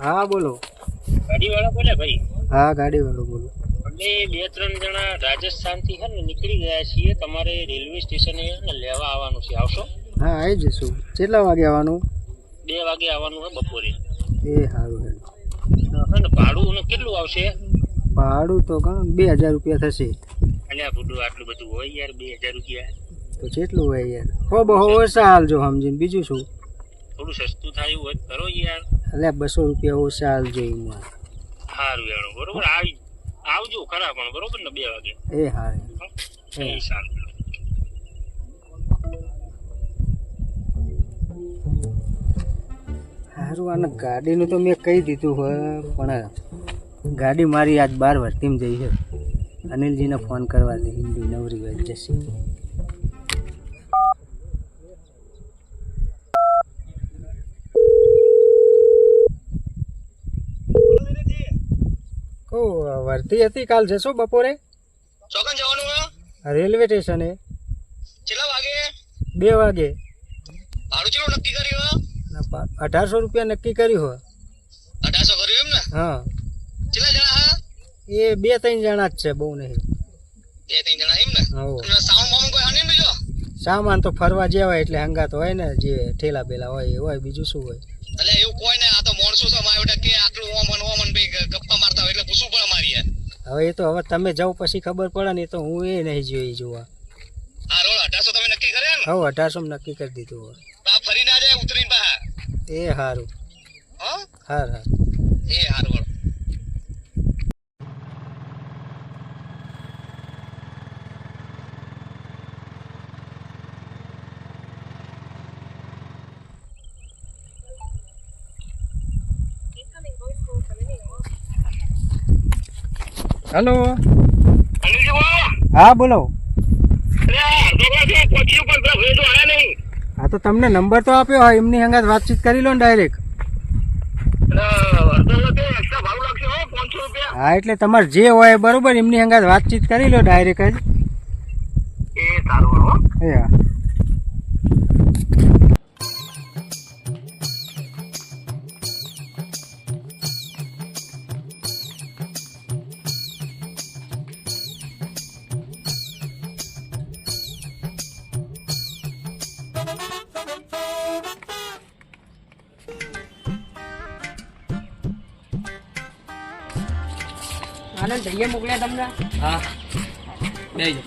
હા બોલો. ગાડી વાળા બોલે ભાઈ? હા ગાડી વાળો બોલો. અમે 2-3 જણા રાજસ્થાન થી છે ને નીકળી ગયા છીએ, તમારે રેલવે સ્ટેશને ને લેવા આવવાનું છે, આવશો? હા આવી જશું. કેટલા વાગે આવવાનું? 2 વાગે આવવાનું છે બપોરે. એ સારું છે. ને ભાડું કેટલું આવશે? ભાડું તો ઘણું 2000 રૂપિયા થશે. અલ્યા બુડું આટલું બધું હોય યાર, 2000 રૂપિયા તો કેટલું હોય યાર? બહુ ઓછા હાલજો સમજીને, બીજું શું? થોડું સસ્તું થાય હોય કરો યાર. એટલે 200 રૂપિયા ઓછા હાલજો એમાં. સારું યાર, બરોબર આવજો ખરા પણ બરોબર ને 2 વાગે. એ હા એ સારું. સારું. આને ગાડીનું તો મેં કહી દીધું હોય, પણ ગાડી મારી આજ 12 વર્તીમાં જઈ છે. અનિલજીને ફોન કરવા દે, હિન્દી નવરી વાત જશે. ઓ વર્તી હતી, કાલ જશો બપોરે? ચોકન જવાનું હે? રેલવે સ્ટેશને. કેટલા વાગે? 2 વાગે. ભાડું કેટલું નક્કી કર્યું? 1800 રૂપિયા નક્કી કર્યું હોય. 1800 કર્યું એમ ને? હા. કેટલા જણા હા? એ 2-3 જણા જ છે, બહુ નહીં. 2-3 જણા એમ ને? હા. સામાન બામાન કોઈ આને બીજો? સામાન તો ફરવા જેવાય એટલે હંગાત હોય ને, જે ઠેલા બેલા હોય એ હોય, બીજું શું હોય? એટલે એવું કોઈ ને, આ તો માણસો છે મારા કે આટલું ઓમન ભાઈ ગપ્પા મારતા હોય એટલે પૂછવું પડે મારી યાર. હવે એ તો હવે તમે જાઓ પછી ખબર પડે ને, એ તો હું એ નહીં જોઈ જોવા. આ રોડ 1800 તમે નક્કી કર્યા ને? હવે 1800 નક્કી કરી દીધું હોય. આ ફરી ના જાય ઉતરીને બહાર. એ સારું. હા હા. એ સારું. હેલો. હા બોલો. હા તો તમને નંબર તો આપ્યો હોય, એમની હંગાત વાતચીત કરી લો ને ડાયરેક્ટ. હા એટલે તમારે જે હોય બરોબર, એમની હંગાત વાતચીત કરી લો ડાયરેક્ટ જ. એ સારું. એ હા. આનંદ ભાઈએ મોકલ્યા તમને? હા બેજો.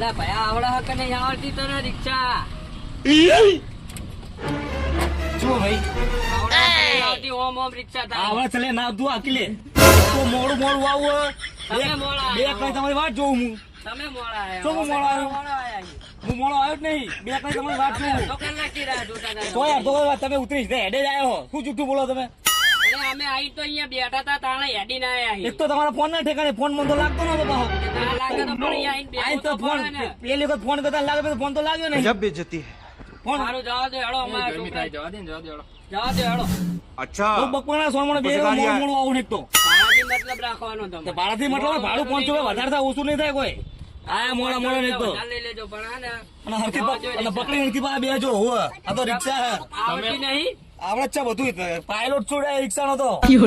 અલા ભાઈ આવડે હક નહીં આવડતી તને રિક્ષા? શું ભાઈ આવડતી ઓમ રિક્ષા થાય. આવા ચલે ના તું આકલે તો મોડું આવું તમે મોડા બે કઈ તમારી વાત જોઉં હું. તમે મોડા આયા. શું હું મોડો આવ્યો? મોડા આયા. હું મોડો આવ્યો જ નહીં, બે કઈ તમારી વાત જોઉં. તો કલાકથી રાહ જોતા હતા. તો યાર તો તમે ઉતરી હેડે જ આવ્યો, શું જુઠ્ઠું બોલો તમે? અરે અમે આઈ તો અહીંયા બેઠા હતા તાણે હેડીને આયા અહીં. એક તો તમારા ફોન ના ઠેકાણે ફોન મન તો લાગતો નતો પાછો. ના લાગે તો પણ અહીંયા આઈને આઈ તો બેઠો તો ફોન પડે ને. પેલી વખત ફોન કરતા લાગે પછી ફોન તો લાગ્યો નહીં. जब बेइज्जती है। ફોન સારું જવા દે હેડો અમારા છોકરા. જવા દે હેડો. अच्छा તો બપોરના સોમણે બે પછી ગાડી આવે. મોડું આવું ને એક તો ભાડાથી મતલબ રાખવાનો તો તમે. ભાડાથી મતલબ ભાડું 500 વધારે થાય, ઓછું નહીં થાય કોઈ. આ મોડા ને એક તો વધારે લઈ લેજો પણ હા ને અને હરખી અને પકડી હરખી પાસે બેજો હોવે. આ તો રિક્ષા હે. આવડતી નહીં. આવડે જ છે બધું. પાયલોટ છોડે રિક્ષા નો તો નહીં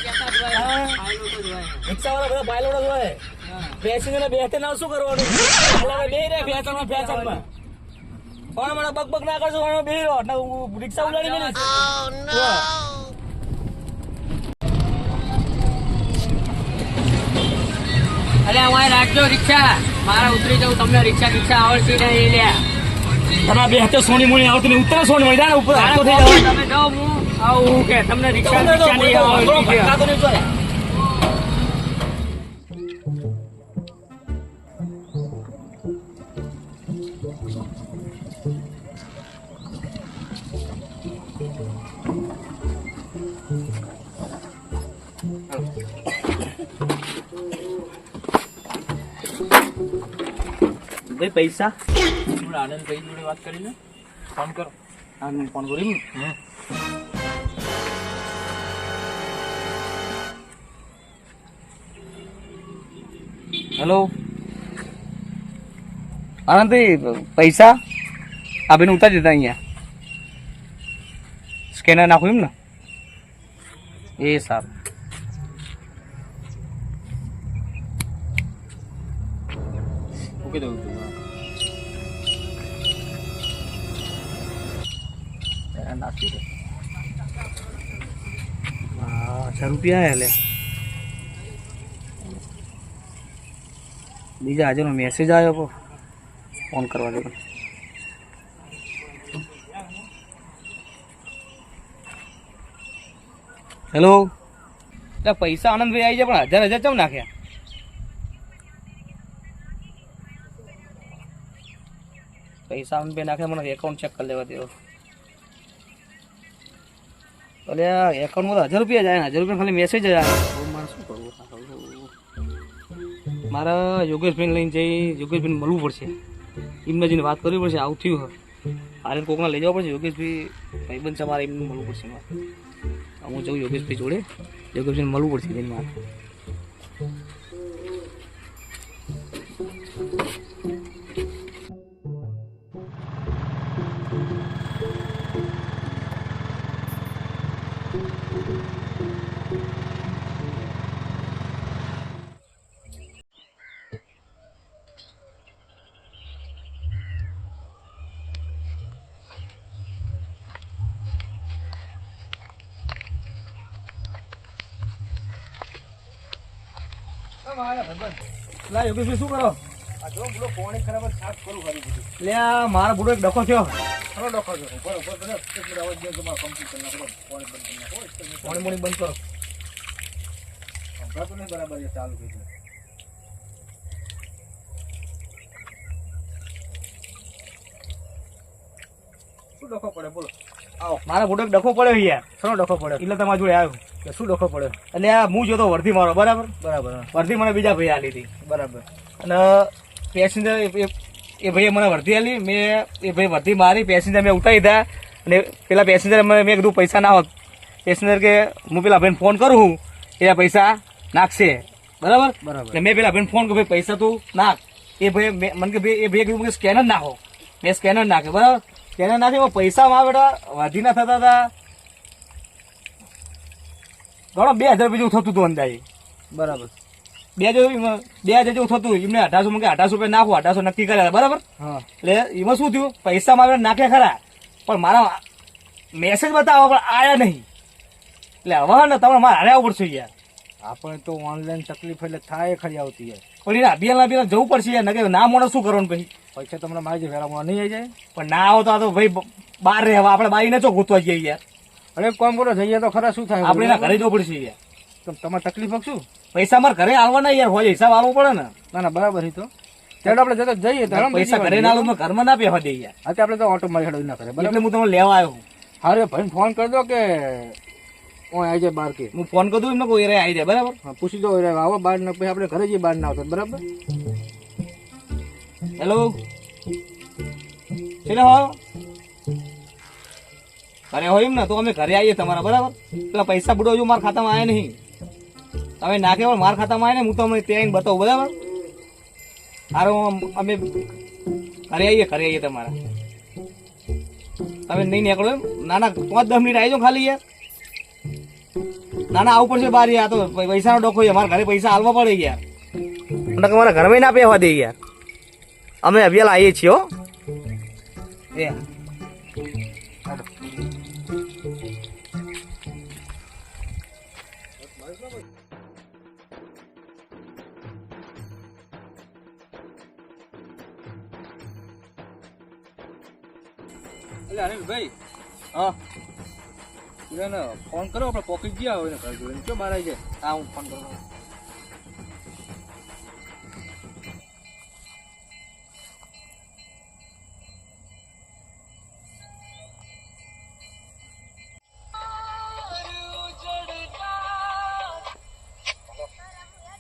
કહેતા જ હોય. હા. પાયલોટ જ હોય. રિક્ષા વાળા બધા પાયલોટ જ હોય. હા. બેસીને બેસતે ના શું કરવાનું? હાલાવે બે રે ફેચરમાં પણ મારા બક ના કરજો, મને બે રહો એટલે હું રિક્ષા ઉડાડી મેલીશ. અરે અમારે રાખજો રિક્ષા. મારા ઉતરી જવું, તમને રિક્ષા આવડતી નહીં લ્યા. તમે બે હાથે સોની મોની આવતી નહીં, ઉતરે સોની મળી જાય ને ઉપર હાથો થઈ જાય. તમે જાઓ હું આવું કે તમને રિક્ષા નહીં આવડતી. ભટકાતો નહીં જોયા. ભાઈ પૈસા આનંદભાઈ જોડે વાત કરીને ફોન કરો. હા ફોન કરી હેલો આનંદભાઈ પૈસા આ બેન ઉતારી દીધા અહીંયા સ્કેનર નાખું એમ ને એ સારું મૂકી દઉં છું. નાખી દે 1000 રૂપિયા હે લે બીજા આજે નો મેસેજ આવ્યો ફોન કરવા દે હેલો એટલે પૈસા આનંદભાઈ આવી જાય પણ 1000 ચમ નાખ્યા પૈસા આનંદભાઈ નાખ્યા મને એકાઉન્ટ ચેક કરી લેવા દેવો અલે એકાઉન્ટમાં તો 1000 રૂપિયા જાય ને 1000 રૂપિયા ખાલી મેસેજ જ આવે મારે શું કરવું મારા યોગેશભાઈને લઈને જઈ યોગેશભાઈને મળવું પડશે એમને જઈને વાત કરવી પડશે આવું થયું આરે કોકને લઈ જવા પડશે યોગેશભાઈ ભાઈબંધ છે મારે એમને મળવું પડશે મારે હું જાઉં યોગેશભાઈ જોડે યોગેશભાઈને મળવું પડશે જઈને મારે યોગેશભાઈ શું કરો એટલે મારા બુડો એક ડખો થયો પાણી બંધ કરો શું ડખો પડે બોલો મારા બુડો એક ડખો પડ્યો યાર શેનો ડખો પડ્યો એટલે તમારા જોડે આવ્યો કે શું ડખો પડ્યો એટલે આ હું જોતો વર્ધી મારો બરાબર વર્ધી મને બીજા ભાઈ આલી હતી બરાબર અને પેસેન્જર એ ભાઈએ મને વર્ધી આલી મેં એ ભાઈ વર્ધી મારી પેસેન્જર મેં ઉઠાવી દીધા અને પેલા પેસેન્જર મેં કીધું પૈસા ના હોત પેસેન્જર કે હું પેલા ભાઈને ફોન કરું છું એ પૈસા નાખશે બરાબર એટલે મેં પેલા ભાઈને ફોન કર્યો ભાઈ પૈસા તું નાખ એ ભાઈ મને કે ભાઈ એ ભાઈએ કીધું કે સ્કેનર નાખો મેં સ્કેનર નાખ્યો બરાબર સ્કેનર નાખ્યો પૈસામાં બેટા વધી ના થતા હતા ઘણો 2000 રૂપિયા જેવું થતું હતું અંદાજે બરાબર 2000 જેવું થતું એમને 1800 કે 1800 રૂપિયા નાખો 1800 નક્કી કર્યા બરાબર એટલે એમાં શું થયું પૈસા મારે નાખ્યા ખરા પણ મારા મેસેજ બતાવવા પણ આયા નહીં એટલે હવે ને તમારે મારે હારે આવવું પડશે યાર આપણે તો ઓનલાઈન તકલીફ એટલે થાય ખરી આવતી યાર પણ એને અભિયાન જવું પડશે યાર નકે ના મોડે શું કરવાનું પછી પૈસા તમને મારી વેરામાં નહીં આવી જાય પણ ના આવો તો આ તો ભાઈ બહાર રહેવા આપણે બાઈને ચો ગોતવા જઈએ યાર અરે કોમ કરો જઈએ તો ખરા શું થાય આપણે એના ઘરે જવું પડશે યાર તો તમારે તકલીફ શું પૈસા મારે ઘરે આવવાના યાર હોય હિસાબ આવવો પડે ને ના બરાબર તો ત્યારે આપણે જતા જઈએ તો પૈસા ઘરે ના આવું ઘરમાં ના બેહવા દઈએ યાર હા આપણે તો ઓટો મારી હેડો ના કરે એટલે હું તમને લેવા આવ્યો હારે ભાઈ ફોન કરી દો કે હું આવી જાય બહાર કે હું ફોન કરી દઉં એમને કોઈ એરે આવી જાય બરાબર હા પૂછી દો એરે આવો બહાર ને પછી આપણે ઘરે જઈએ બહાર ના આવતો બરાબર હેલો ચલો હો ઘરે હોય એમ ને તો અમે ઘરે આવીએ તમારા બરાબર પેલા પૈસા બુડો હજુ મારા ખાતામાં આવ્યા નહીં તમે નાખે પણ મારા ખાતામાં આવે ને હું તમને ત્યાં બતાવું બરાબર હારે અમે ઘરે આવીએ તમારા તમે નહીં નીકળો એમ નાના 5-10 મિનિટ આવી જાઓ ખાલી યાર નાના આવું પડશે બાર યાર તો પૈસાનો ડોકો અમારા ઘરે પૈસા હાલવા પડે યાર તમારા ઘરમાં ના બેહવા દે યાર અમે અભિયાલ આવીએ છીએ હો એ ભાઈ હા ફોન કરો આપણે પોકેટ ગયા હોય ને ઘર જોડે કેમ બહાર આવી જાય હા હું ફોન કરું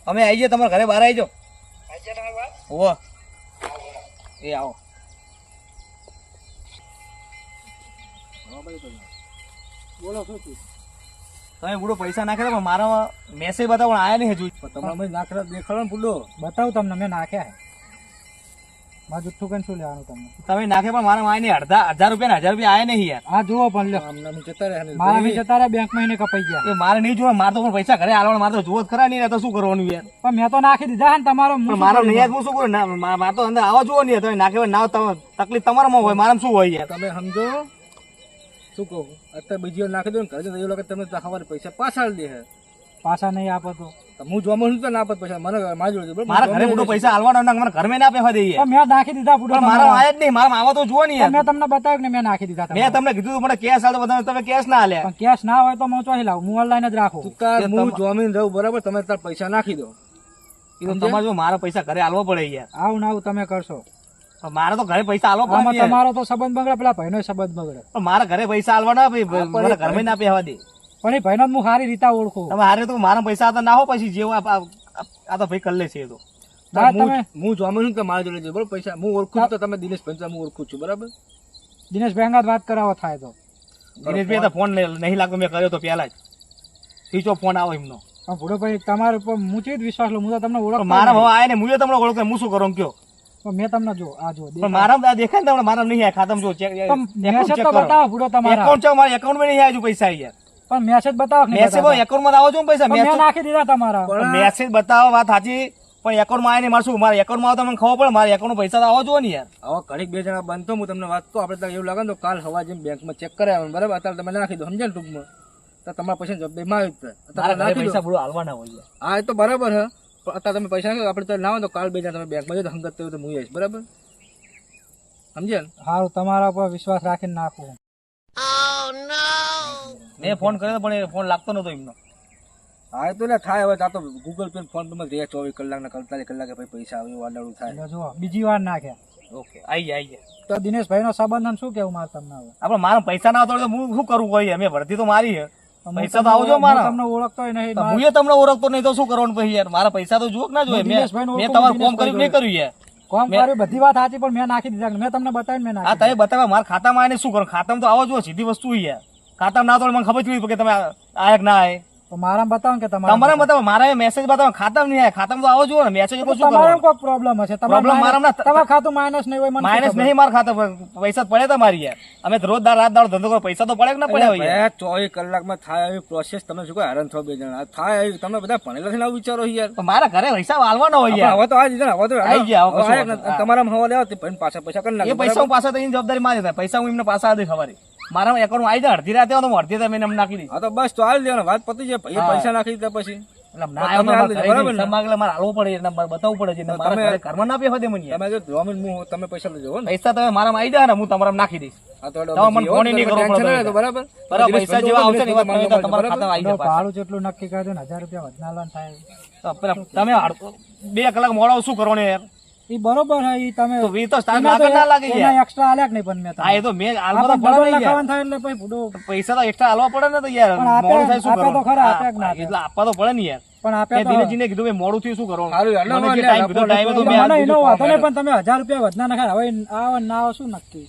અમે આવી જાય તમારા ઘરે બહાર આવી જાઓ ઓવા એ આવો બોલો શું થયું? તમે બુડો પૈસા નાખે પણ મારા મેસેજ બતાવો આયા નહીં હજુ. તમે નાખેલા દેખાડો ને બુડો. બતાવું તમને, મેં નાખ્યા હે. મારે જુઠ્ઠું કઈ શું લેવાનું તમને? તમે નાખે પણ મારા આયા નહીં. 1000 આયા નહીં યાર. હા જુઓ પણ લ્યો. મારા બી જતા રહ્યા, બેંક માં એને કપાઈ ગયા. એ મારે નહીં જોવા, મારે તો પણ પૈસા ઘરે આલવાના, મારે તો જોવો જ ખરા નહીં, તો શું કરવાનું યાર. પણ મેં તો નાખી દીધા ને તમારો. પણ મારા નહીં હું શું કરું? મારે તો અંદર આવા જોવો નહીં. તમે નાખે ના તકલીફ તમારામાં હોય, મારામાં શું હોય યાર. તમે સમજો શું કહું? અત્યારે બીજી વાર નાખી દો ને ઘરે જઈને એવું લાગે તમે સવારે પૈસા પાછા દે. પાછા નહીં આપો તો હું જોમો છું તો ના આપત પૈસા મને મારી જોડે. મારા ઘરે મોટો પૈસા આલવાના ના, મારા ઘર મેં ના આપવા દઈએ. મેં નાખી દીધા પૂરો. મારા આયા જ નહીં, મારા આવા તો જુઓ નહીં યાર. મેં તમને બતાવ્યું ને મેં નાખી દીધા. મેં તમને કીધું મને કેશ આલો, તમે કેશ ના આલ્યા. પણ કેશ ના હોય તો હું ચોહી લાવું, હું ઓનલાઈન જ રાખું. હું જોમીન રહું બરાબર, તમે તાર પૈસા નાખી દો. તમારે જો મારા પૈસા ઘરે આલવા પડે યાર. આવું ના આવું તમે કરશો. મારે તો ઘરે પૈસા આલવા પડે. તમારો તો સંબંધ બગડે, પેલા ભાઈનો સંબંધ બગડે. પણ મારા ઘરે પૈસા આલવાના મારા ઘરમાં ના પહેવા દે. પણ એ ભાઈનો હું સારી રીતે ઓળખું. તમે હારે તો મારા પૈસા હતા ના હો, પછી જેવું આ તો ભાઈ કલ્લે છે. એ તો હું જોમીન છું કે મારા જોડે બરાબર પૈસા હું ઓળખું તો તમે દિનેશ પંચા હું ઓળખું છું બરાબર. દિનેશ ભાઈ વાત કરાવો થાય તો દિનેશભાઈ ફોન નહીં લાગતો, મેં કર્યો તો પેલા જ સ્વિચ ઓફ ફોન આવો એમનો. પણ ભૂડો ભાઈ તમારા ઉપર હું જ વિશ્વાસ લઉં, હું તો તમને ઓળખ. મારા ભાવ આયા ને હું તમને ઓળખતો, હું શું કરું કયો? મેં તમને જો આ જો પણ મારા દેખાય ને તમને, મારા નહીં આયા ખાતામાં જો ચેક મેસેજ તો બતાવો ભૂડો તમારા એકાઉન્ટ છે, મારા એકાઉન્ટ માં નહીં આવ્યા પૈસા યાર. પણ મેસેજ બતાવો. મેસેજ એકાઉન્ટ માં આવો છો પૈસા? મેં નાખી દીધા તમારા. મેસેજ બતાવો વાત સાચી, પણ એકાઉન્ટ માં આવીને મારે શું, મારા એકાઉન્ટ માં આવે તો મને ખબર પડે. મારા એકાઉન્ટ પૈસા તો આવો જો ને યાર. હવે ઘડીક બે જણા બંધ તો હું તમને વાત કહું, આપણે એવું લાગે તો કાલ હવા જેમ બેંકમાં ચેક કરાવે બરાબર. અત્યારે તમે નાખી દો, સમજે ને ટૂંકમાં તો તમારા પૈસા જવાબદારી માં પૈસા બધું હાલવાના હોય. હા એ તો બરાબર હે, પણ અત્યારે તમે પૈસા નાખો આપણે ના હોય તો કાલ બે જણા તમે બેંકમાં જજો, હંગત તો હું આવીશ બરાબર. સમજે ને? સારું, તમારા પર વિશ્વાસ રાખીને નાખવું. મેં ફોન કર્યો પણ ફોન લાગતો નતો એમનો. હા એ તો એટલે થાય હવે, તો ગૂગલ પે ફોન પે માં 24 કલાક 48 કલાકે પૈસા આવે વાડાડું થાય. જો બીજી વાર નાખ્યા. ઓકે આઈ ગયા. તો દિનેશભાઈ નો સંબંધ શું કેવું મારે તમને? હવે આપડે મારા પૈસા ના આવતો હું શું કરવું હોય? મેં ભરતી તો મારી હે, પૈસા તો આવજો મારા. તમને ઓળખતો નહીં, હું તમને ઓળખતો નહીં તો શું કરવાનું પછી યાર? મારા પૈસા તો જુઓ ના જોઈએ. મેં તમારું કોમ કર્યું નહીં કર્યું યાર. કોમ કર્યું બધી વાત સાચી, પણ મેં નાખી દીધા. મેં તમને બતાવીને મેં નાખી. હા તમે બતાવ્યા, મારા ખાતામાં આવીને શું કરો? ખાતામાં તો આવો જો સીધી વસ્તુ યાર. ખાતામાં ના તો મને ખબર પડી કે તમે આયા કે ના આય. તો મારા બતાવો કે તમારા બતાવો, મારા મેસેજ બતાવો. ખાતામાં નહીં આયા, ખાતામાં તો આવો જો ને. મેસેજ તો શું કરો? કોઈ પ્રોબ્લેમ હશે? પ્રોબ્લેમ મારા તમારા ખાતું માઇનસ નહીં હોય. માઇનસ નહીં મારા ખાતા, પૈસા પડે તમારી યાર. અમે રોજ રાત દાડો ધંધો કરો, પૈસા તો પડે કે ના પડે? 24 કલાકમાં થાય એવી પ્રોસેસ, તમે શું હેરાન થો બે જણા થાય એવી. તમે બધા ભણેલા છે આવું વિચારો યાર. મારા ઘરે પૈસા વાલવાનો હોય યાર. હવે તો આ દીધા, હવે તો આવી ગયા. તમારા હવા લેવા પાછા પૈસા કરી નાખે. એ પૈસા પાછા તો એની જવાબદારી મારી થાય. પૈસા હું એમને પાછા આદે ખબર મારા એકાઉન્ટ આવી જાય. અડધી રાતે તો અડધી રાતે મેં નાખી દીધી. હા તો બસ તો આવી દેવાના, વાત પતી જાય. પૈસા નાખી દીધા પછી તમે પૈસા લેજો. પૈસા તમે મારા આવી જાય ને હું તમારા નાખી દઈશ. પૈસા જેવા આવશે ને તમારા ખાતામાં આવી જાય. ભાડું જેટલું નક્કી કરી દો ને, 1000 રૂપિયા વધના થાય. તમે 2 કલાક મોડા શું કરવાનું યાર? ઈ બરોબર હે. ઈ તમે તો તો સ્ટાર્ટ ના લાગે યાર. એક્સ્ટ્રા આલ્યા કે નહીં? પણ મેં આ એ તો મેં આલવા તો પડે ને યાર. થાય એટલે પછી ફૂડો પૈસા તો એક્સ્ટ્રા આલવા પડે ને તો યાર. મોડું થાય શું કરવાનું? તો ખરા આપે ના એટલે આપવા તો પડે ને યાર. પણ આપે તો દિનેશજીને કીધું કે મોડું થયું શું કરવાનું? સારું મને જે ટાઈમ કીધો ટાઈમે તો મેં એનો વાતો ને. પણ તમે 1000 રૂપિયા વધના નાખા. હવે આવો ના આવો શું નક્કી?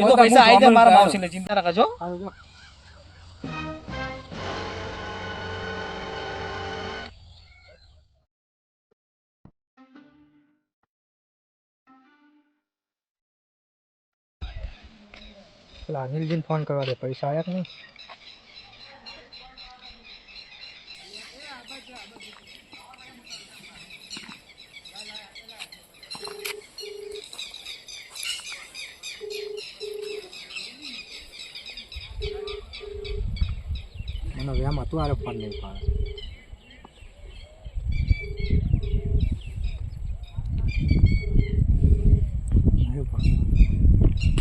એ તો પૈસા આવી જાય મારા માવસીને, ચિંતા ના કરજો. અનિલજીને ફોન કરવા દે, પૈસા આવ્યા કે નહીં? મને વેમ હતું આરે ફોન નહીં પાડે.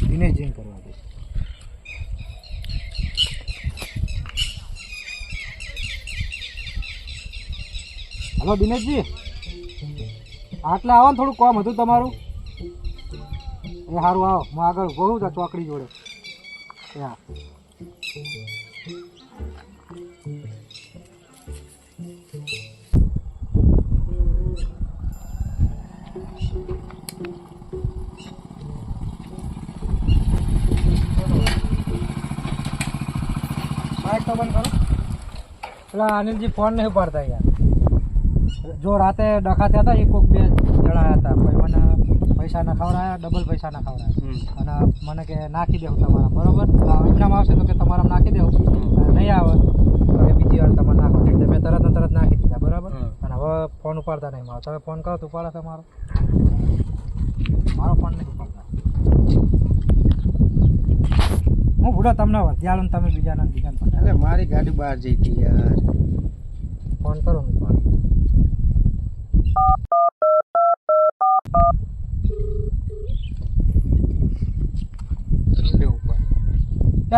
દિનેશજીને કરવા દે. હલો દિનેશજી, આટલે આવો ને, થોડું કામ હતું તમારું. એ સારું આવો, હું આગળ બહુ જ ચોકડી જોડે. હા પેલા અનિલજી ફોન નહીં ઉપાડતા યાર. જો રાતે ડખા થયા હતા, એ કોક બે જણા આવ્યા હતા, કોઈ મને પૈસા ના ખવડાયા, ડબલ પૈસા ના ખવડાયા, અને મને કે નાખી દેવું તમારા, બરોબર એમનામાં આવશે તો કે તમારા નાખી દેવું, નહીં આવે તો કે બીજી વાર તમારે નાખો. એટલે મેં તરત ને તરત નાખી દીધા, બરાબર. અને હવે ફોન ઉપાડતા નહીં મારો. તમે ફોન કરો તો ઉપાડો તમારો, મારો ફોન નહીં ઉપાડતા. હું ભૂલો તમને વધ્યાલો ને તમે બીજાના દીકરા પણ અરે મારી ગાડી બહાર જઈ હતી યાર. ફોન કરો ને ફોન.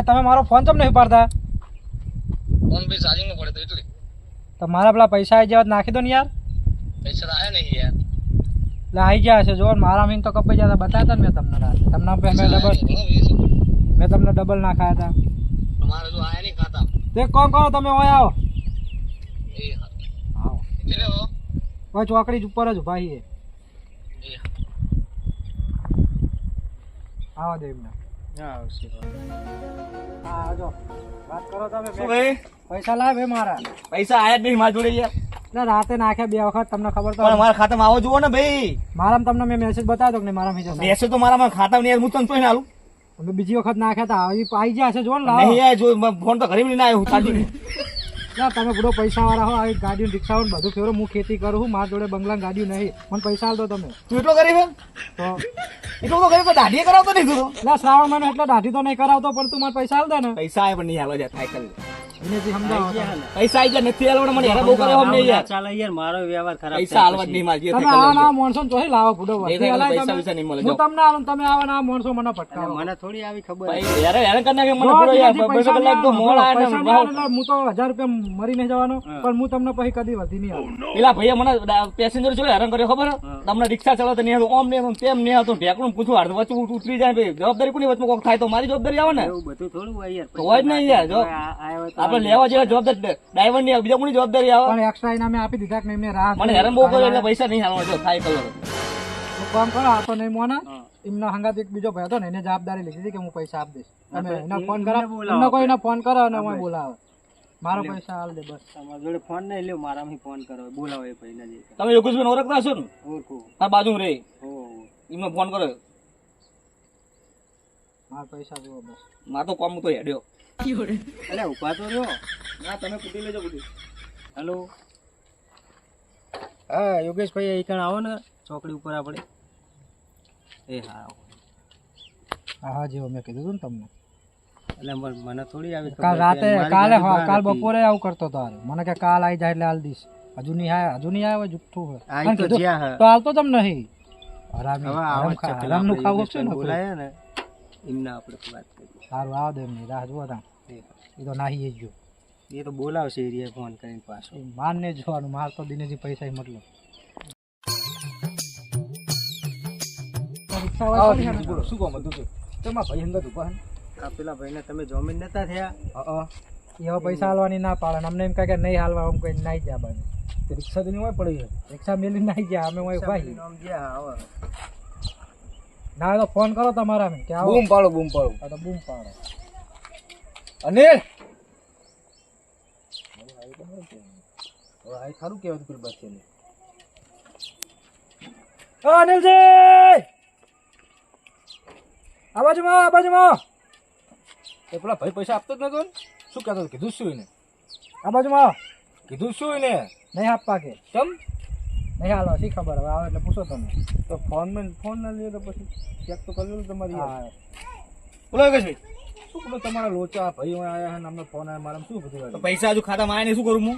તમે મારો ફોન કેમ નહીં ઉપાડતા? ફોન બી ચાર્જિંગ માં પડે તો એટલે તો મારા પેલા પૈસા આવી જાય નાખી દો ને યાર. પૈસા આયા નહીં યાર. એટલે આવી ગયા હશે. જો મારા મીન તો કપાઈ જતા બતાવ્યા હતા ને મેં તમને રાત. મેં તમને ડબલ નાખાયા હતા. તમારે જો આયા નહીં ખાતા. તો એક કામ કરો, તમે ઓય આવો. એ આવો એટલે હો ઓય ચોકડી ઉપર જ ઉભા છીએ. આવો દે એમને. હા જો વાત કરો તમે. શું ભાઈ પૈસા લાવે મારા. પૈસા આયા જ નહીં મારા જોડે યાર. એટલે રાતે નાખ્યા 2 વખત, તમને ખબર તો પણ મારા ખાતામાં આવો જુઓ ને ભાઈ. મારામાં તમને મેં મેસેજ બતાવ્યો તો કે નહીં? મારામાં મેસેજ બેસે તો મારા ખાતા નહીં, હું તને તો હાલું અમે બીજી વખત નાખ્યા હતા. આવી ગયા છે જો ને. લાવો નહીં આયા, જો ફોન તો ઘરે બી ના આવ્યો તાજી. ના તમે બધો પૈસા વાળા હો. આવી ગાડીઓ રિક્ષાઓ બધું ફેરો. હું ખેતી કરું છું, મારા જોડે બંગલા ગાડીઓ નહીં. મને પૈસા આલ દો તમે. તું એટલો ગરીબ હે? તો એટલો તો ગરીબ દાઢી કરાવતો નહીં તું તો. એટલે શ્રાવણ મહિનો એટલે દાઢી તો નહીં કરાવતો, પણ તું મને પૈસા આલ દે ને. પૈસા આયા પણ નહીં હાલવા જાય થાય કરી. વિનયજી સમજાવો તમે. પૈસા આઈ જાય નથી હાલવા મને હેરા બહુ કરે હમ નહીં યાર. ચાલે યાર, મારો વ્યવહાર ખરાબ. પૈસા હાલવા જ નહીં માર જે તમે થાય આવા કરી નવા માણસો ને ચોથી લાવો ભૂડો વધી લેજો. હલાય પૈસા તમે. વિસા નહીં મળે હું જો. તમને આવું તમે આવા નવા માણસો મને પટકાવો. મને થોડી આવી ખબર. ભાઈ યાર હેરાન કરી નાખે મને જો થોડો યાર. વિનયજી, બબે પૈસા કલાક તો નહીં મોડા આવે, આયા પૈસા ને નહીં આવે એટલે હું તો 1000 રૂપિયા મરી નહીં જવાનો, પણ હું તમને પછી કદી વધી નહીં આવું. પેલા ભૈયા મને પેસેન્જર જોડે હેરાન કર્યો ખબર હે? તમને રિક્ષા ચલાવતા નહીં હતું, ઓમ નહીં હતું, તેમ નહીં હતું, ઢેકણું પૂછું હાડ વચ્ચે ઉતરી જાય. ભાઈ જવાબદારી કોની વચમાં કોક થાય તો મારી જવાબદારી આવે ને. એવું બધું થોડું હોય યાર. તો હોય જ નહીં યાર. જો આપણે લેવા જેવા જવાબદાર ડ્રાઈવર ની બીજા કોની જવાબદારી આવે? પણ એક્સ્ટ્રા ઇનામે આપી દીધા કે નહીં? એમને રાહ મને હેરાન બહુ કર્યો એટલે પૈસા નહીં હાલવા. જો થાય કલર કામ કરો. આ તો નહીં મોના એમના હંગાત એક બીજો ભાઈ હતો ને, એને જવાબદારી લીધી હતી કે હું પૈસા આપી દઈશ. તમે એના ફોન કરો, એમને કોઈ એના ફોન કરો અને હું બોલાવે. મારો પૈસા હાલ દે બસ. તમારા જોડે ફોન નહીં લ્યો, મારામાં ફોન કરો, બોલાવો એ ભાઈ ના. તમે યોગેશભાઈ ઓળખતા હશો ને? ઓળખું. આ બાજુ રે ઓ એમને ફોન કરો. મારા પૈસા જુઓ બસ. માર તો કોમ તો હેડ્યો. અલે ઉભા તો રહ્યો. ના તમે કુટી લેજો બધું. હેલો. હા યોગેશભાઈ, અહીં કણ આવો ને ચોકડી ઉપર આપણે. એ હા હા હા જેવો મેં કીધું હતું ને તમને. એટલે મને થોડી આવી ખબર. કાલ રાતે કાલ બપોરે આવું કરતો હતો. મને કે કાલ આવી જાય એટલે હાલ દઈશ. હજુ નહીં આવ્યા હોય જુઠ્ઠું હોય. આઈ તો જ્યાં હે. તો હાલ તો તમ નહીં. હરામી હવે આવો જ છે. હરામનું ખાવું છે ને. બોલાયા ને એમના આપણે વાત કરીએ. સારું આવો દે એમની રાહ જુઓ તા. એ તો નાહી જ જો. એ તો બોલાવશે એરિયા ફોન કરીને પાછો. માર ને જોવાનું. માર તો દિનેશજી પૈસા મતલબ. શું કામ હતું? તમારા ભાઈ હંગત ઉભા આ પેલા ભાઈને તમે જમીન નતા થયા. એવા પૈસા હાલવાની ના પાડે. અમને એમ કહે કે નહીં હાલવા, આમ કઈ નાઈ જાય બાજુ. રિક્ષા તો નહીં હોય પડી. રિક્ષા મેલી નાઈ જાય. અમે હોય ભાઈ આમ જ્યાં આવે. ના તો ફોન કરો તમારા કે આવો. બૂમ પાડો બૂમ પાડો. આ તો બૂમ પાડો. અનિલ સારું કેવાય પેલી બસ છે. ઓ અનિલજી, આ બાજુમાં આ બાજુમાં. એ પેલા ભાઈ પૈસા આપતો જ નતો ને? શું કહેતો? કીધું શું એને? આ બાજુમાં કીધું શું એને? નહીં આપવા કે કેમ નહીં હાલવા? શી ખબર હવે આવે એટલે પૂછો તમે. તો ફોન ના લે તો પછી ચેક તો કરી લો તમારી. હા બોલો યોગેશભાઈ, શું બોલો તમારા લોચા ભાઈઓ આયા છે ને અમને ફોન આવ્યા. મારા શું બધું પૈસા હજુ ખાતામાં આયા ને શું કરું હું?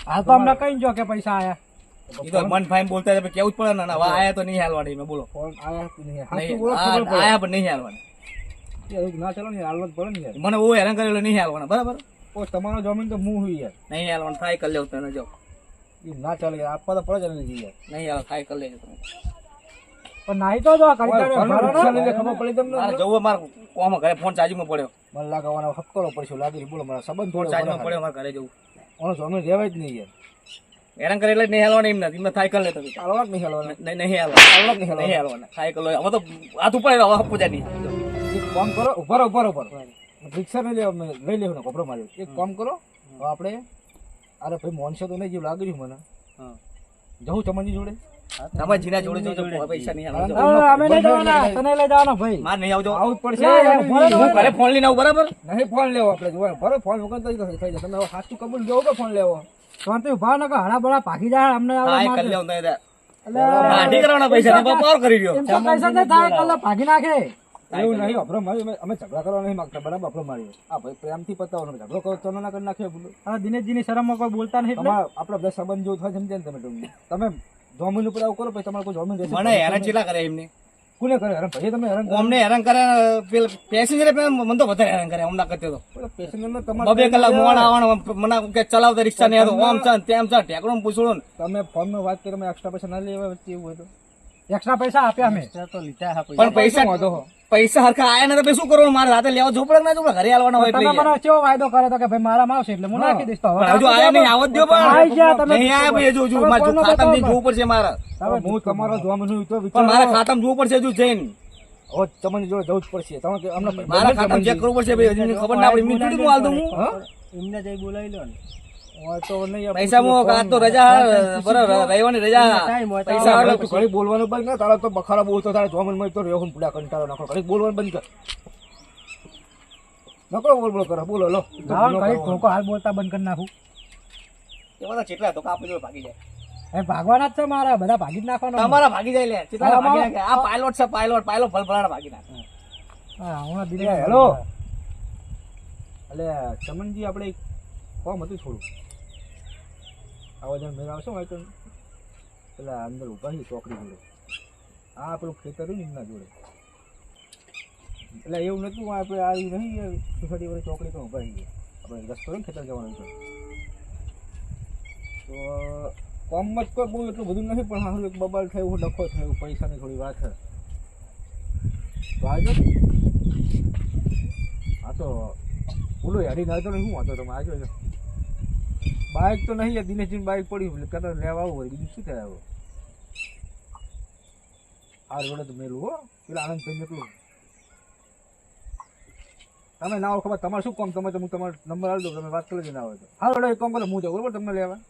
હાલ તો અમને કઈ જો કે પૈસા આયા. એ તો મન ફાઈન બોલતા હતા કેવું જ પડે ને. હવે આયા તો નહીં હાલવાની. મેં બોલો ફોન આયા કે નહીં? નહીં, હાચું બોલો, ખબર પડે. આયા પણ નહીં હાલવાના. ના ચાલો ને હાલવા જ પડે ને યાર. મને બહુ હેરાન કરેલો નહીં હાલવાના. બરાબર? ઓ તમારો જમીન તો હું હોય યાર. નહીં હાલવાનું. ટ્રાય કરી લેવું તને. જાઓ. એ ના ચાલે યાર. આપવા તો પડે જ ને યાર. નહીં હાલ. ટ્રાય કરી લેજો તમે. પણ નાઈ તો જો કરી ખબર પડી તમને. જવું મારે કોમ ઘરે ફોન ચાર્જિંગમાં પડ્યો. મને લાગવાનો હક્કો પડશે લાગી. બોલો મારા સંબંધ ફોન થોડો ચાર્જિંગમાં પડ્યો. મારે ઘરે જવું. ઓનો જમીન રહેવાય જ નહીં યાર. હેરાન કરે એટલે નહીં હાલવાના. એમ નથી. એમને થાય કરી લેતો. હાલવા જ નહીં હાલવાના. નહીં હાલવાના. નહીં હાલવાના. થાય કરી લો. હવે તો હાથ ઉપર હવે પૂજા નહીં. એક કામ કરો, ઉભા રહો. રિક્ષા નહીં લેવા લઈ લેવું ને કપડો માર્યો. એક કામ કરો, હવે આપણે અરે ભાઈ મોનસો તો નહીં જેવું લાગે છે મને. હા. જવું ચમનજી જોડે? તમે જીના જોડે જજો, પૈસા નહીં આવે. અમે લઈ જવાના, તને લઈ જવાનો ભાઈ. માર નહીં આવજો. આવું જ પડશે. હું ઘરે ફોન લઈને આવું, બરાબર? નહીં ફોન લેવો આપણે જોવા. બરાબર ફોન વગર તો થઈ જાય. તમે હવે સાચું કબૂલ દેવો કે ફોન લેવો? શાંતિ ઉભા ન કે હળા બળા ભાગી જાય અમને હા, આવડે એ મારે. કરી લેવું નહીં રે. એટલે કાઢી કરવાના પૈસા ને પાર કરી રહ્યો. એમ તો પૈસા નહીં થાય, કલાક ભાગી નાખે. એવું નહીં અભરો મારી અમે ઝઘડા કરવા નહીં માંગતા. બરાબર અભરો મારી આ ભાઈ પ્રેમથી પતાવો ઝઘડો કરો તો ના કરી નાખ્યો બોલો. હવે દિનેશજીની શરમમાં કોઈ બોલતા નહીં એટલે. તમારા આપણા બધા સંબંધ જેવું થાય સમજે ને તમે જોમીન ઉપર આવું કરો પછી તમારે કોઈ જોમીન રહેશે મને હેરાન ચેલા કરે એમને. કોને કરે હેરાન ભાઈ તમે હેરાન કરો અમને હેરાન કરે, પેસેન્જર મને તો વધારે હેરાન કરે. હમણાં કરતો તો પેસેન્જરને તમારે 2 કલાક મોડા આવવાનું, મને કે ચલાવતા રિક્ષા નહીં આવતો, આમ છે ને તેમ છે, ઢેકડું પૂછડું ને. તમે ફોનમાં વાત કરી તમે એક્સ્ટ્રા પૈસા ના લેવા વચ્ચે એવું હોય તો એક્સ્ટ્રા પૈસા આપ્યા અમે. પણ પૈસા હરખા આયા ને તો પછી શું કરવાનું? મારે રાતે લેવા જવું પડે કે ના જવું પડે? ઘરે આવવાના હોય તમે એટલે મને કેવો વાયદો કર્યો હતો કે ભાઈ મારામાં આવશે એટલે હું નાખી દઈશ. તો હવે પણ હજુ આયા નહીં, આવત દ્યો પણ. આઈ ગયા તમે. નહીં આયા ભાઈ, હજુ તમે મારે ફોનમાં ખાતામાં બતાવો. જોવું પડશે મારે. હું તમારો જોવાનું તો પણ વિચાર મારા ખાતામાં જોવું પડશે હજુ જઈને. હવે તમને જોડે જવું જ પડશે તમે અમને મારા ખાતામાં ચેક કરવું પડશે ભાઈ. હજુ ખબર ના પડી, મેં થોડી હું હાલ દઉં હું. એમને જઈ બોલાવી લો ને. તો નહીં પૈસા મો આજ તો રજા બરાબર, રવિવારની રજા. પૈસા તારે આવે તું ઘડી બોલવાનું બંધ કર. તારા તો બખાડા બોલતો તારે જોવાનું મળે તો રેહું પૂડા કંટાળો નાખો. ઘડી બોલવાનું બંધ કર. નકરો બોલ કરો બોલો લો. હા, કઈ ધોકો હાલ બોલતા બંધ કરી નાખું. એ બધા કેટલા તો કાપી જોડે ભાગી જાય. એ ભાગવાના જ છે મારા, બધા ભાગી જ નાખવાના. તમારા ભાગી જાય લે. કેટલા ભાગી નાખે. આ પાયલોટ છે, પાયલોટ ભલભલાના ભાગી નાખે. હા, હમણાં દિનેશ હેલો. એટલે ચમનજી આપણે એક કોમ હતું થોડું આવા જણ મેળ આવશો હોય તો પેલા અંદર ઉભા છે ચોકડી જોડે. આ પેલું ખેતર રહ્યું ને એમના જોડે. એટલે એવું નતું આપણે આવ્યું નહીં સોસાયટી વાળી ચોકડી તો ઉભા છીએ. આપણે રસ્તો ને ખેતર જવાનું છે તો કોમમાં જ કોઈ બહુ એટલું બધું નથી પણ હારું એક બબાલ થયું ડખો થયો પૈસાની થોડી વાત છે તો આવજો. હા તો બોલો યારી ના તો નહીં શું વાંધો તમે આવજો. બાઇક તો નહીં દિનેશજી બાઇક પડ્યું કદાચ લેવા આવું હોય બીજું શું થાય આવું. આ રોડે તો મેલું હો પેલા આનંદ ભાઈ એટલું તમે ના આવો ખબર તમારે શું કામ તમે તો હું તમારો નંબર આવી દઉં તમે વાત કરી ના હોય તો હા રોડે એક કામ કરો હું જાઉં બરોબર તમને લેવા.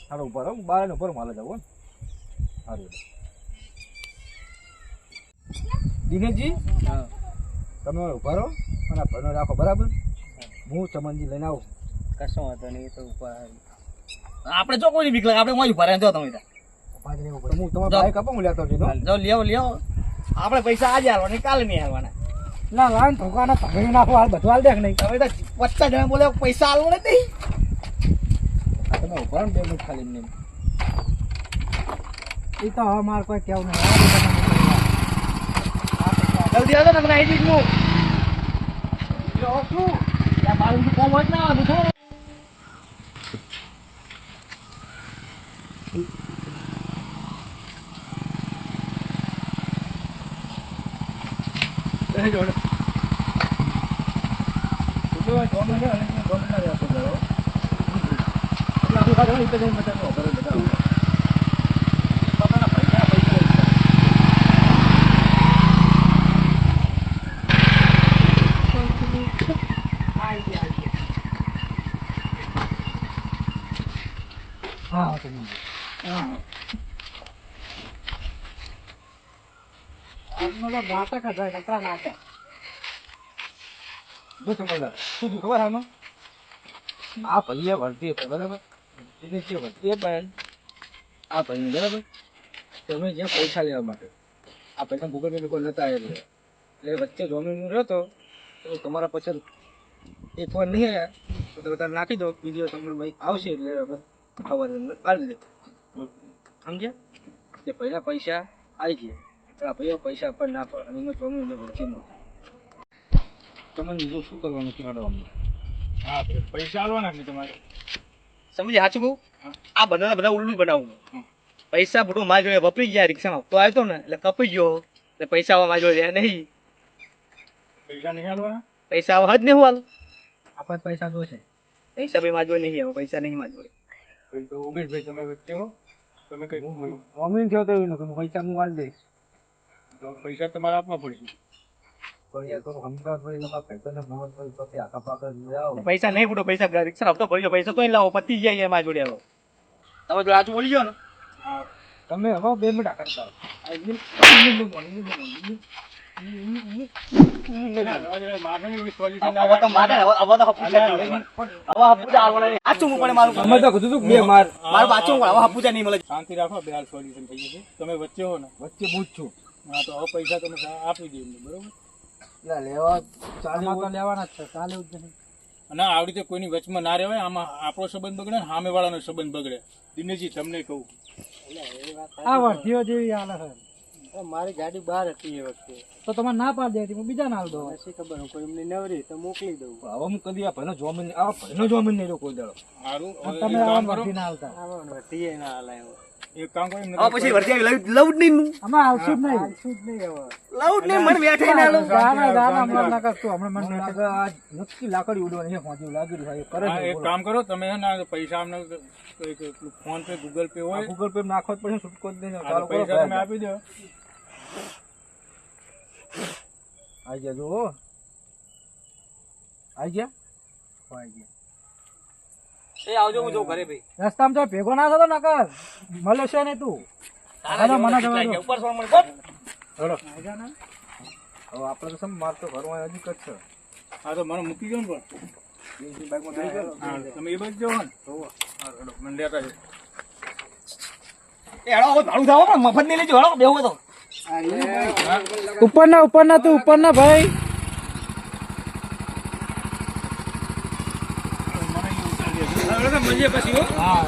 હારો ઉપર હું બાર ને ઉપર માલે જાઉં ને સારું દિનેશજી તમે ઉભા રહો અને આ ભણો રાખો બરાબર. હું ચમનજી લઈને આવું. કશો વાંધો નહીં, તો ઉપર આપણે જો કોઈ બીક લાગે આપણે મોય ભરાય જો તમે ઉભા જ રહેવું તો પડે. હું તમારા બાઈક આપો હું લેતો જઈ જો લેવો આપણે પૈસા આજે હાલવાના, કાલે નહીં હાલવાના. ના લાઈન ધોકાના ભાગી નાખો હાલ બધું હાલ દેખ નહીં. તમે તો 50 જણા બોલે પૈસા હાલવાના જ નહીં. તમે ઉભા રહો 2 મિનિટ ખાલી એમને. એ તો હવે મારે કોઈ કેવું નહીં. જલ્દી આવજો ને મને આવી જઈશ હું. જો શું ત્યાં મારું કોમ હોય ના આવે થોડું. હા તો નાટક જ હોય, નકરા નાટક. શું ખબર હાલમાં આ ભૈયા ભરતી હતા બરાબર દિનેશજી ભરતી પણ આ ભાઈ બરાબર તમે જ્યાં પૈસા લેવા માટે આ પૈસા ગૂગલ પે કોઈ નતા એટલે વચ્ચે જોમીન રહ્યો તો તમારા પછી એક વાર નહીં આવ્યા તો તમે તારે નાખી દો બીજો તમને ભાઈ આવશે એટલે ખબર કાઢી દે સમજ્યા તે પહેલા પૈસા આવી ગયા આ ભાઈઓ પૈસા પણ ના પડે અને એમાં જોમીન ભરતી ન તમને બીજું શું કરવાનું કહેવાડો અમને. હા પૈસા આલવાના એટલે તમારે સમજી સાચું કહું? આ બધા ઉલ્લું બનાવું. પૈસા બધું મારી જોડે વપરી ગયા. રિક્ષામાં તો આવ્યો ને એટલે કપી ગયો એટલે પૈસા મારી જોડે રહ્યા નહીં. પૈસા નહીં આલવાના પૈસા હજ નહીં હું હાલ. આપણે પૈસા જોશે. પૈસા ભાઈ મારી જોડે નહીં આવે. પૈસા નહીં મારી જોડે. તો ઉમેશભાઈ તમે વ્યક્તિ હો તમે કઈ મમ્મી થયો તો એવું નથી પૈસા હું વાળ દઈશ. તો પૈસા તમારે આપવા પડશે પૈસા નહીં ફૂટો, પૈસા રિક્ષા હપ્તો ભરી દો, પૈસા તો લાવો, પતી જાય મારા જોડે હવે. તમે જો આજુ બોલી ગયો ને તમે હવે 2 મિનિટ આગળ જાઓ. હવે તો મારે હવે તો હપુજા નહીં. હવે હપુજા આવવાના નહીં. આચું હું પડે મારું. અમે તો કીધું તું કે બે માર મારું પાછું હવે હપુજા નહીં મળે. શાંતિ રાખો, બે હાલ સોલ્યુશન થઈ જશે. તમે વચ્ચે હો ને, વચ્ચે હું જ છું. હા તો હવે પૈસા તમે આપી દઈએ એમને, બરોબર? એટલે લેવા ચાલે તો લેવાના જ છે, ચાલે જ નહીં. અને આવી રીતે કોઈની વચમાં ના રહેવાય. આમાં આપણો સંબંધ બગડે ને સામે વાળાનો સંબંધ બગડે. દિનેશજી તમને કહું, આ વર્ધીઓ જેવી હાલે છે. મારી ગાડી બહાર હતી એ વખતે, તો તમે ના પાડી દેતી, હું બીજા ના દો. શી ખબર હું કોઈ એમને નવરી તો મોકલી દઉં. હવે હું કદી આ ભાઈનો જોમીન નહીં લો કોઈ દાડો. સારું. હવે તમે એક કામ આવા કરો, વર્ધી ના હાલતા. આવવાનું હતી એ ના હલાયો. એક કામ કરો, એમને હવે પછી વર્તી લવ જ નહીં. અમે હાલશું જ નહીં. શું જ નહીં હવે. લવ જ નહીં, મને બેઠે ના લવ. ગાના હમણાં ના કરશું. હમણાં મને આજ નક્કી લાકડી ઉડવાની છે, પહોંચી લાગી રહ્યું છે. કરે હા, છે એક કામ કરો તમે છે ને પૈસા અમને ફોન પે ગૂગલ પે હોય, ગૂગલ પે નાખવો જ પડશે, છૂટકો જ નહીં. આ ચાલો તો કરો, પૈસા તમે આપી દો. આઈ ગયા જો. આઈ ગયા. આઈ ગયા. એ આવજો, હું જઉં ઘરે ભાઈ. રસ્તામાં તો ભેગો ના થતો નકર મળે છે ને તું. હાલો, મને જવા દો. ઉપર સોણ મને બોલ. હવે આપણે તો સમ મારતો ઘરમાં હજી કચ્છ છે. હા તો મને મૂકી ગયો ને પણ બાઈકમાં બેસી ગયો. હા, તમે એ બાજુ જાઓ ને. હા, હેડો, મને લેતા જાઓ. એ હેડો, હવે ભાડું થાવો પણ મફત નહીં લેજો. હેડો, બેહો તો. ઉપર ના તું ઉપર ના ભાઈ. મને એ ઉતારી દેજો. હા